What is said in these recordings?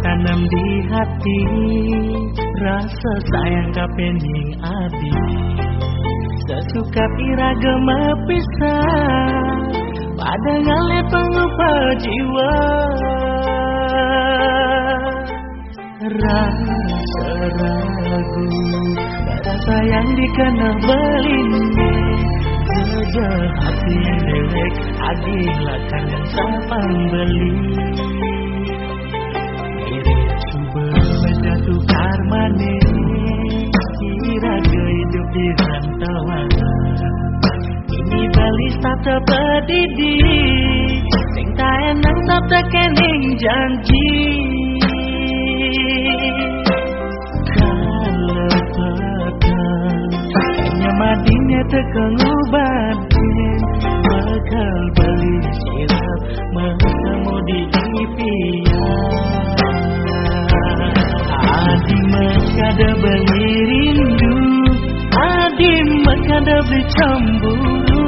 Tanam di hati rasa sayang kapening adi sesuka iragama pisah pada ngale pengupa jiwa rasa ragu rasa sayang dikena belinnya sejak hati dewek adilah kan yang sapang beli jatuh karmane kira hidup di rantauan ini bali sabda pedidi sing tak enak sabda kening janji kalau petang hanya madinya tekengubadin bakal bali sirap menemu di impian Adi makada beli rindu Adi makada beli cemburu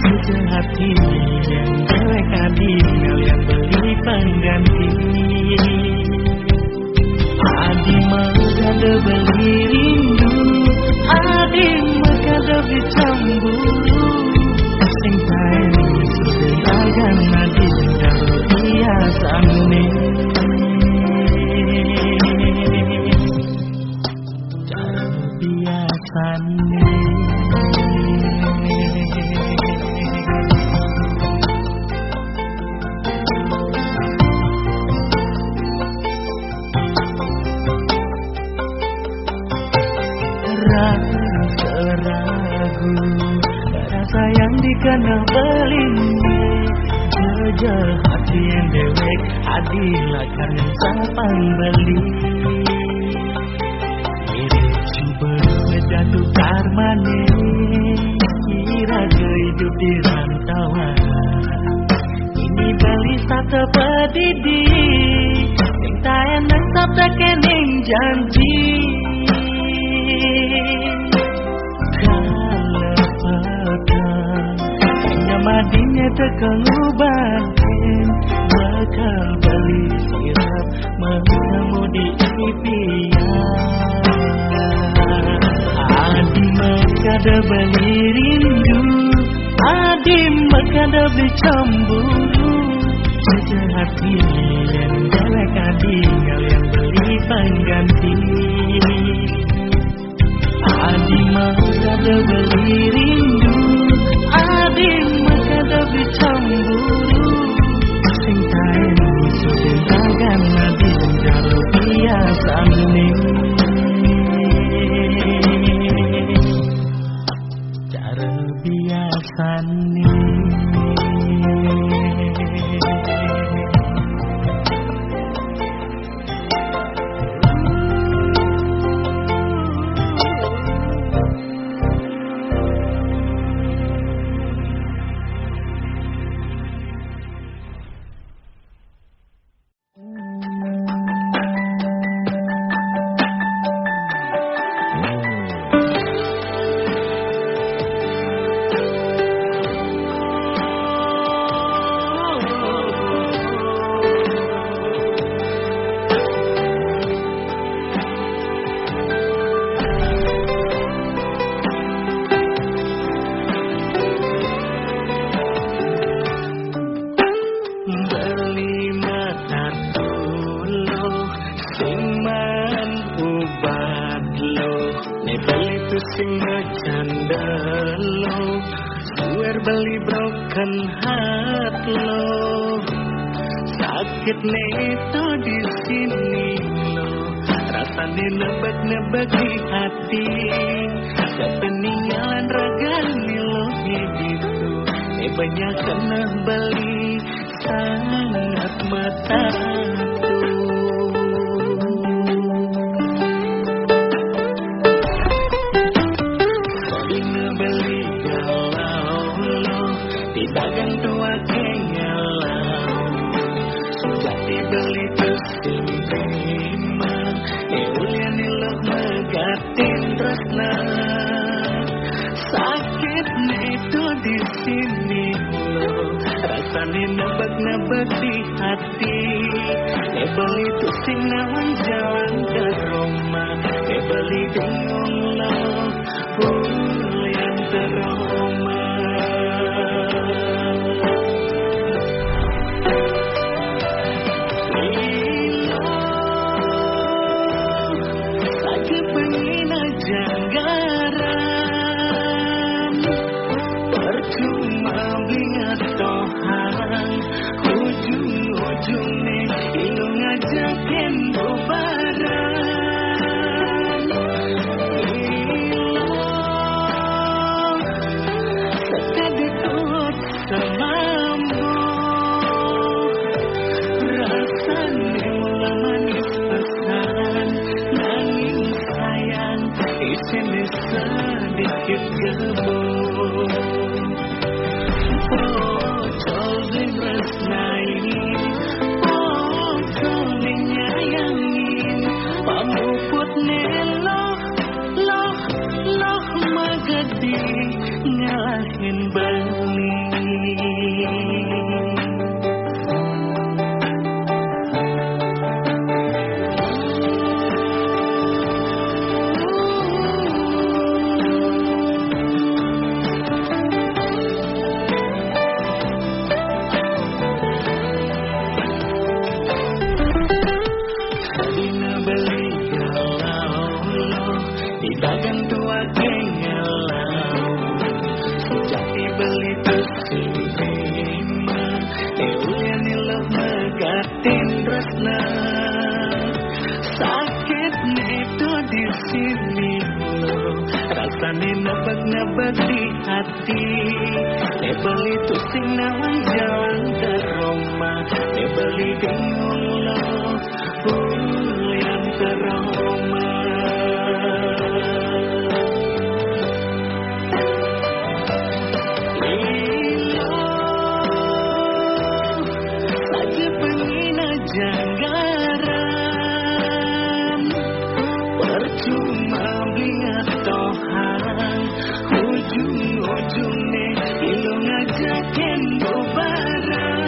Sudah hati yang jelek Adi yang beli pengganti Adi makada beli rindu Adi makada beli cemburu Sing sayang sudah dagang Adi karo biasane rasa yang dikena belinnya jejak hati yang dewek adilah kan yang sapang beli coba jatuh karmane kira hidup di rantauan ini bali satu pedidi yang tak enak sabda kening janji madinya tekengubadin bakal bali sirap menemu di impian Adi makada beli rindu Adi makada beli cemburu Jejak hati yang jelek Adi yang beli pengganti Adi makada beli rindu Adi makada beli cemburu Sing taen sudah dagang Adi jaro biasane Jaro biasane sing ngecanda lo swear beli broken heart lo sakit neto di sini lo rasanya nebak-nebak di hati kepeninggalan ragani lo gitu banyak kena beli sangat mata tuh beli galau tidak gantua kengalau sudah dibeli terus terima ulian ilok megatin tresna sakit itu di sini lo rasanya nebak-nebak di hati beli tuh sinawang jalan ke Roma beli bingung lo yang teroma lagi pengen aja garam percuma blingat tohang ujung-ujungnya ilu ngajakin bubaran sekadar tuh semampu rasanya mula manis pesan nanging sayang isinya sedikit gebuk botol ditresnain botol dinyayangin pamuputnya loh magadi ngalahin balik tidak gantua kengalau sejak dibeli terus terima ulian ilok megatin tresna sakit itu di sini lo rasanya nebak-nebak di hati beli tuh sinawang jalan ke Roma beli bingung lo yang teroma garam percuma blingat tohang ujung-ujungnya ilu ngajakin bubaran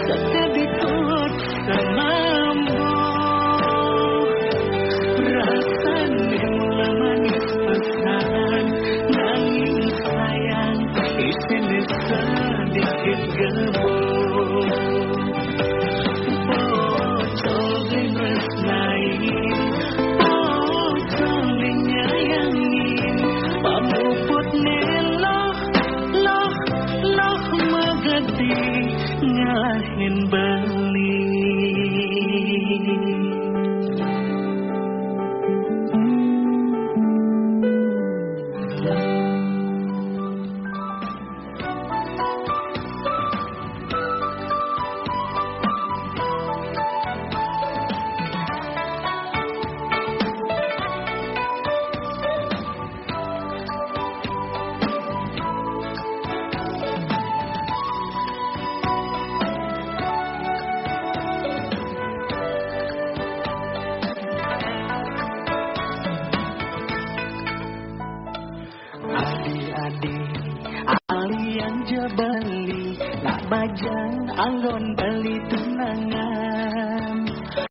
sekadar tuh semampu rasanya mula manis pesan nanging sayang isinya sedikit gebuk botol ditresnain botol dinyayangin pamuputnya loh magadi ngalahin beli alian jebeli nak bajang anggon beli tunangan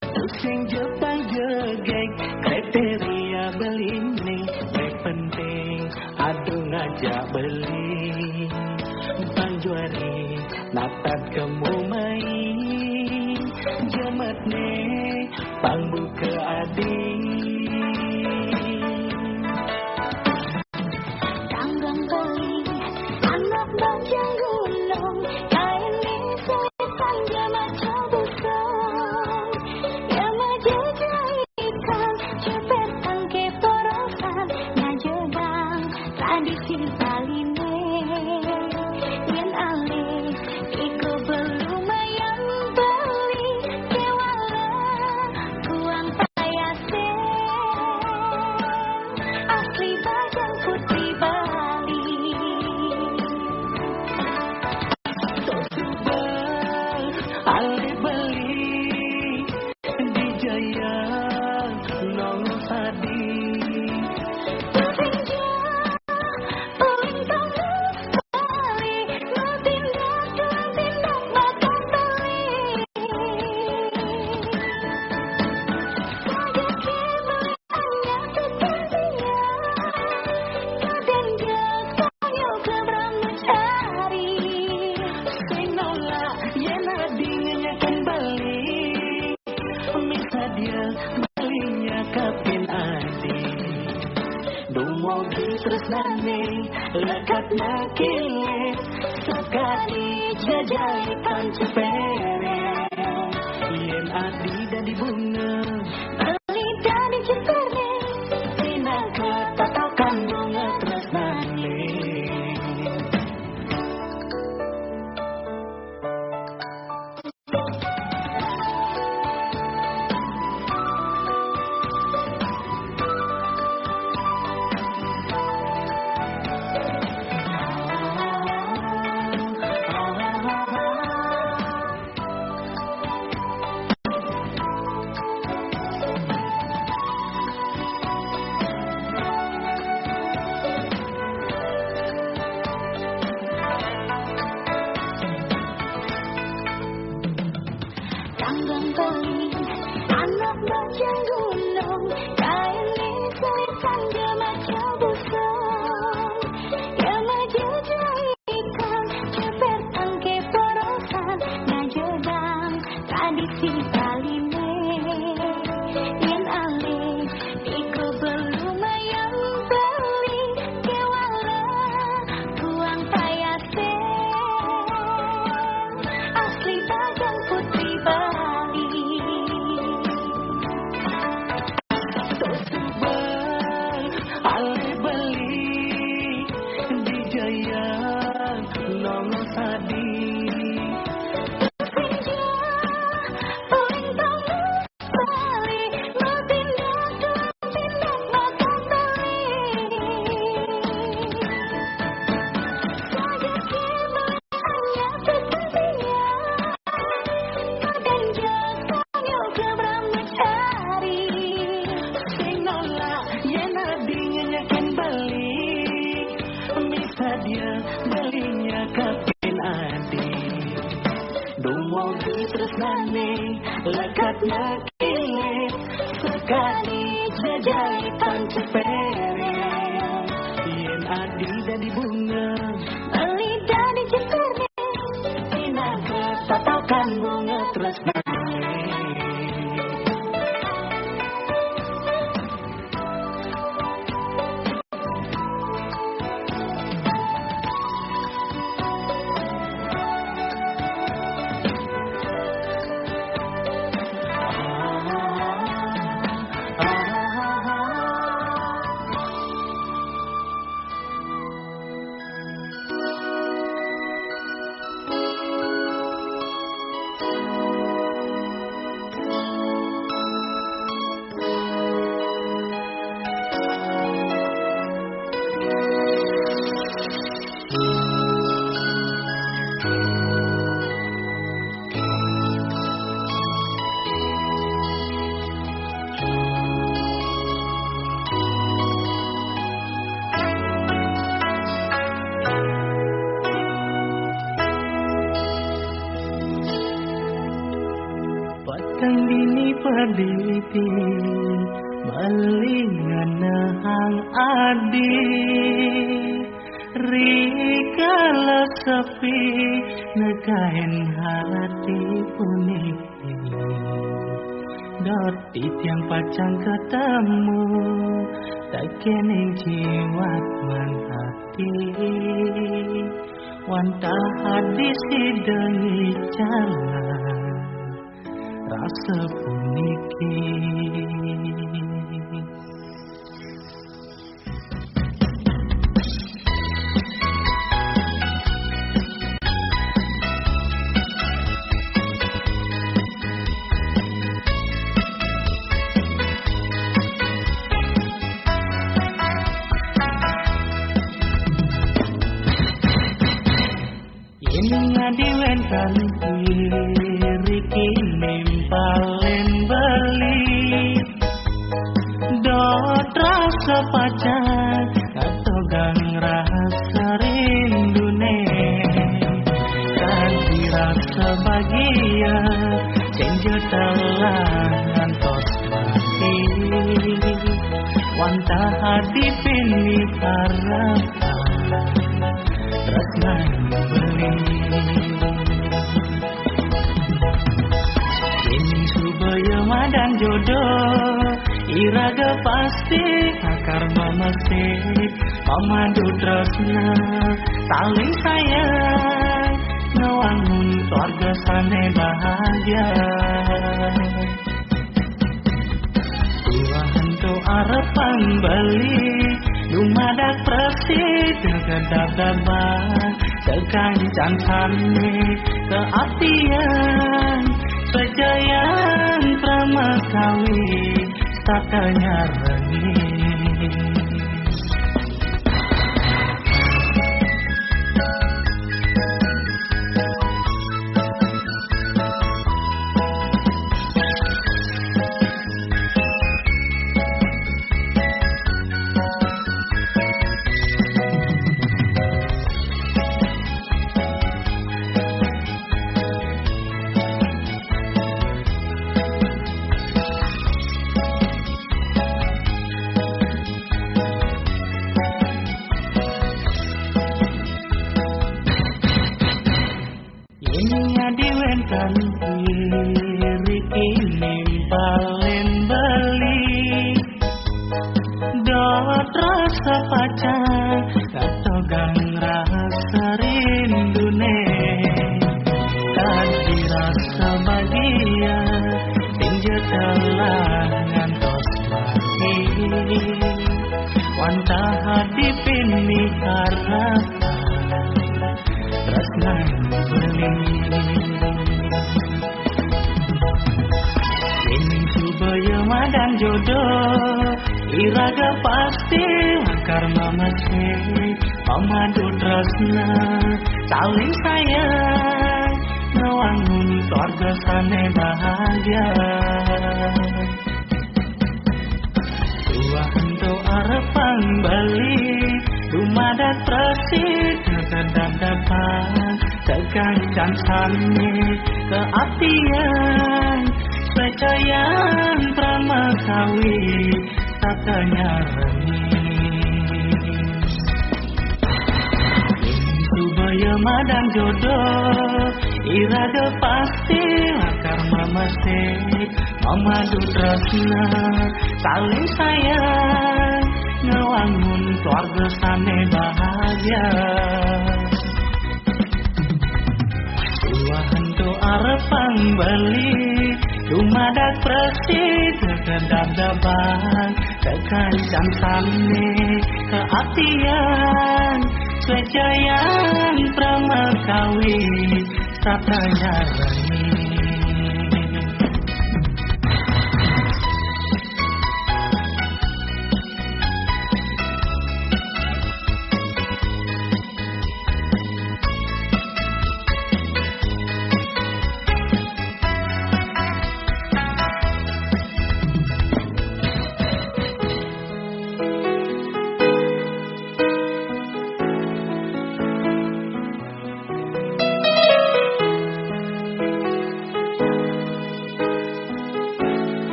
pusing Jepang jegek kriteria beli nih penting aduh ngajak beli panjuari natat kamu main jamat nih pangbuka adik sadi. Lekat nakile sekali jajai pancu pere yen adi dari bunga beli dari cipere tina ketatakan bunga tresnane. Anak macam gunung, kain lisan dia macam busung. Yang maju jahitan, cepet angke porosan, ngajodang tradisi Balime. Yen alih, iku belum ayam beli, kewala tuang payase. Asli bagang putri Bali. Dia belinya kapin adi dumau di tresnane lekat nakile sekali jajai pancu pere yen adi dari bunga beli dari cipere tina ketatakan bunga tresnane. Tandini paditi malingan hang adi rikala sepi nekain hati puniki dotit yang pacang ketemu tak kening jiwat man hati wantah hadis hidangi jalan rasa puniki. Diwentan kiri kinim palen beli dot rasa pacar katogang rasa rindune kanthi rasa bahagia senja telah ngantos mati wanta hadipin ni harapan tresnan beli ini subaya madan jodoh iraga pasti akar mamasti pamadu tresna saling sayang nawangun keluarga sane bahagia Tuhan tu arepan balik lumadak presid kedap-dapat kekancan sane keapian pejayan pramakawi satanya rengi diwentan diri kini balen beli dot rasa pacar katogang rasa rindune kanthi rasa bahagia tinja telah ngantos mati wanta hadipin ni harapan tresnan beli ini subaya madan jodoh iraga pasti akar mamasti pamadu tresna saling sayang nawangun keluarga sane bahagia Tuhan tu arepan balik lumadak presid kedap-dapat kekancan sane keapian pecayan pramakawi satanya rengi subaya madan jodoh iraga pasti akar mamasti pamadu tresna saling sayang nawangun keluarga sane bahagia Tuhan tu arepan balik lumadak presid kedap-dapat kekancan sane keapian pejayan pramakawi satanya rengi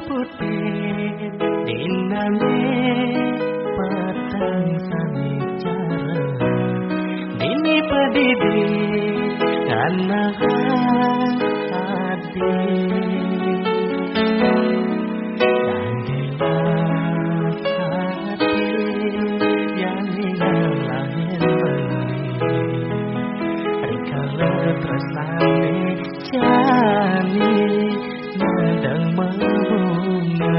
putih diname patang sani cara dini pedidi karena hati dan dewasa hati yang ingin lahir rikala tresnane jani nadang membunga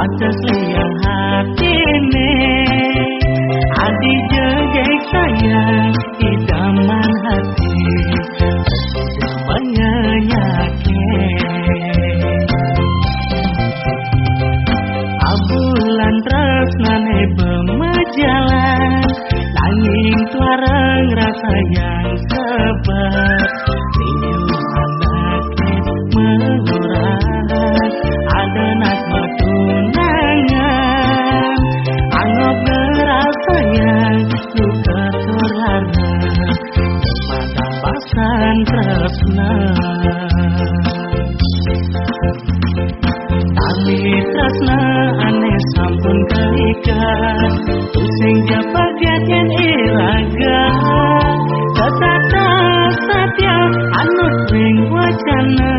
atas liang hati ne adi jegek sayang idaman hati menyenyake abulan tresnane bemajalan nanging tuareng rasa yang sebab rindu anake mengurat ada nak tunangan anggap ngerasa yang luka terlarang mata pasan tresna tali tresna aneh sampun keikat pusing japagat yang iraga ketata satya anut ring wacana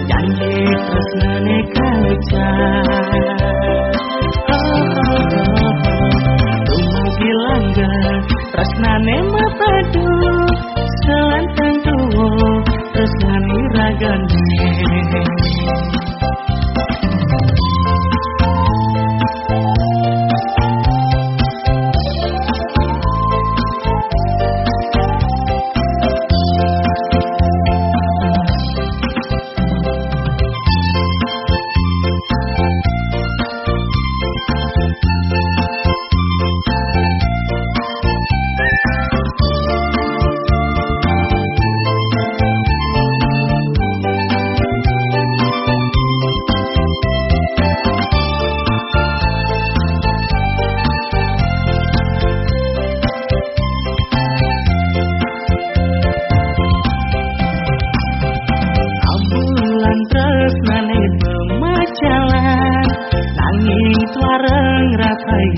janji tresna ne kaucan tumugi langga tresna ne mapadu selantang tuwo tresna ne ragane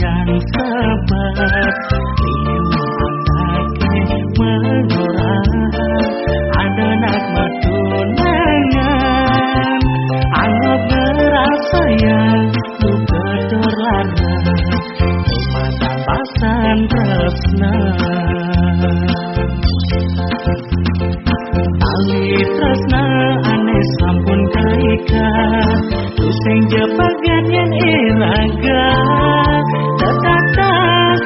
yang sebab rindu anake mengurat ada nak tunangan anggap ngerasa yang luka terlarang mata pasan tresna tali tresna aneh sampun keikat pusing jepagat yang iraga tetata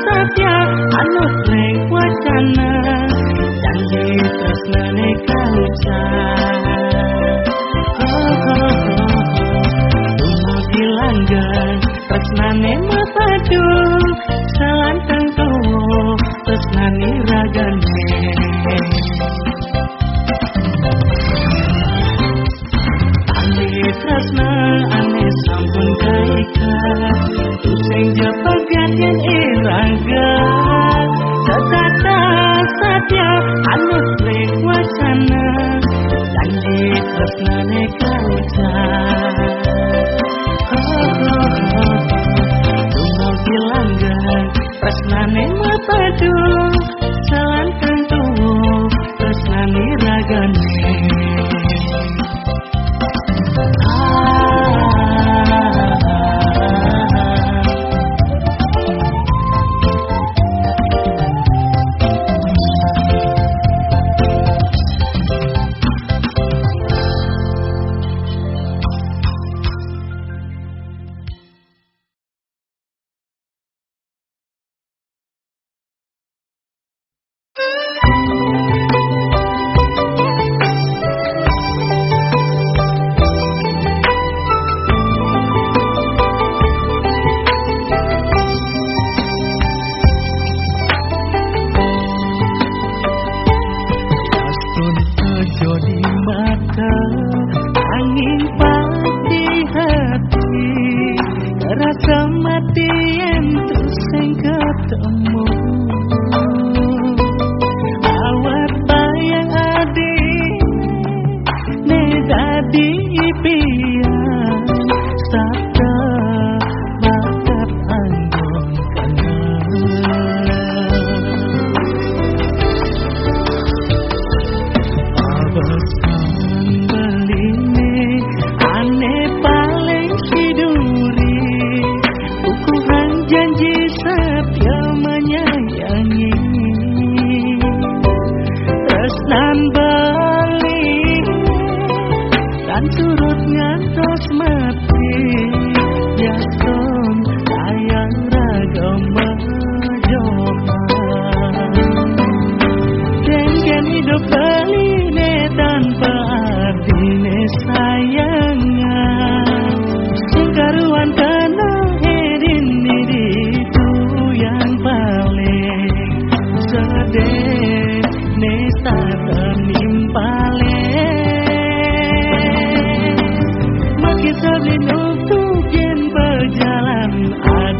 satya anut reng wacana janji tresna ne kaucan tumugi langgan tresna ne mapadu selantang tuwo tresna ne ragane tresna aneh sampun keikat pusing japagat yang iraga tetata satya anut reng wacana janji tresna ne kaucan tumugi langgan tresna ne mapadu selantang tuwo tresna ne ragane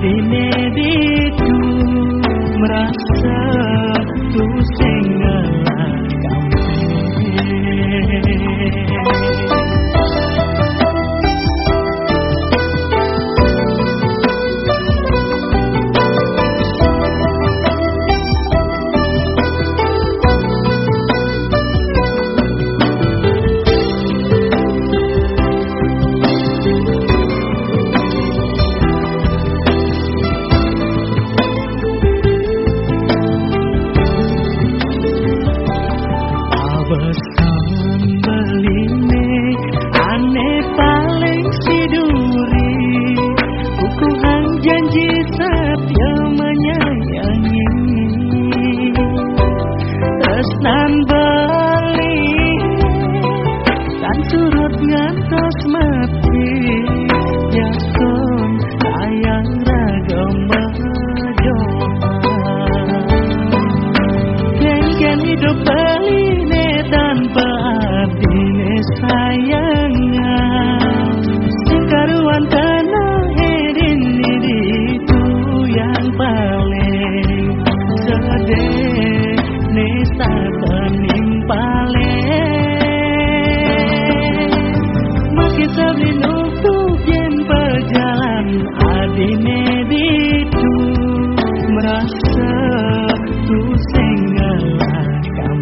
adine ditu merasa tuh sing ngelakam. Janji setia menyayangi, tresnan beli kan surut ngantos mati. Yakon sayang ragam berjodoh, kengken hidup beline tanpa artine sayangan. Singkaruan tenang paling sedih nisa kening paling makin sabli nukuk yen berjalan adine ditu merasa tuh sing ngelakam.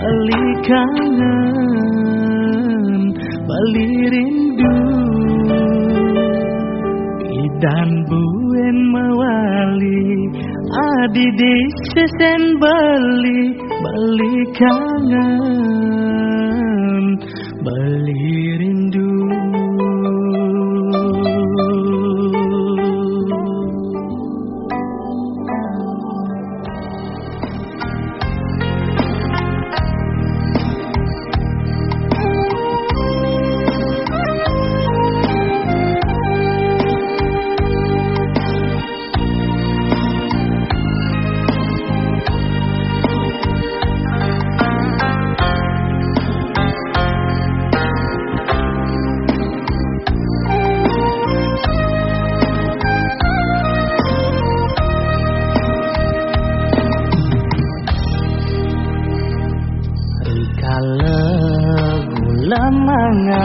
Bali kangen, bali rindu, idan buen mawali, adi di sesen bali kangen, bali rindu.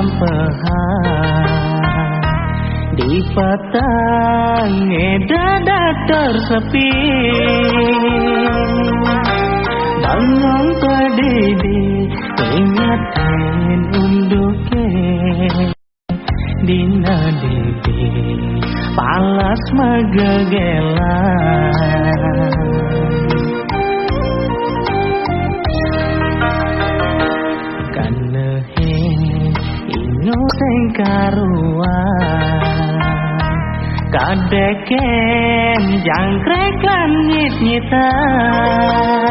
Mengampehan di petang dada tersepi, bangun pedidi ingatin unduke dina didi palas megegelan. Sing karuan kadeken jangkrek langit nyitan,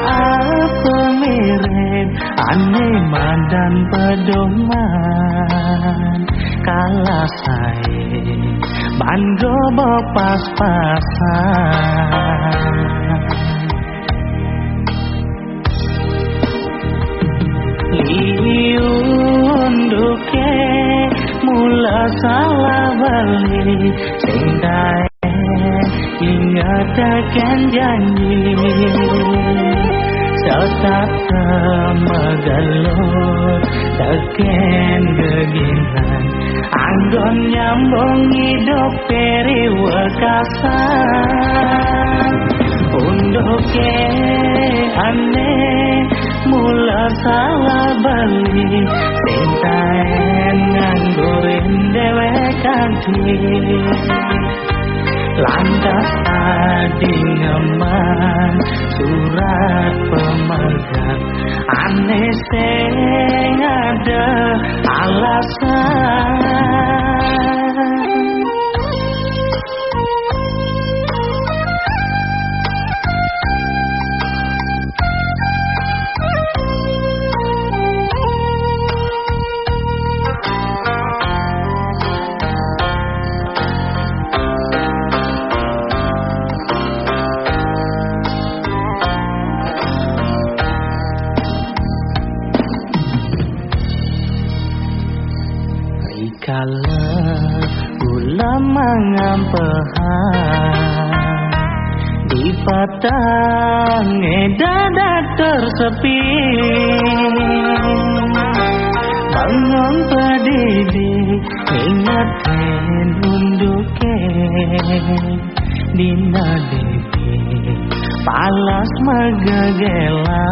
apa mirip aneh madan pedoman kalah sae banggo pas-pasan. Unduke mula salah bali sing dae ingatakan janji setata megalur teken geginhan anggon nyambung hidup peri wekasan. Unduke aneh mula salah bali sintaen nganggurin dewek kanti lantas adi ngeman surat pemegang aneh sing ada alasan. Kala ulama ngampehan di patang dada tersepi, bangun pedidi ingatkan unduke dina dewi palas magagela.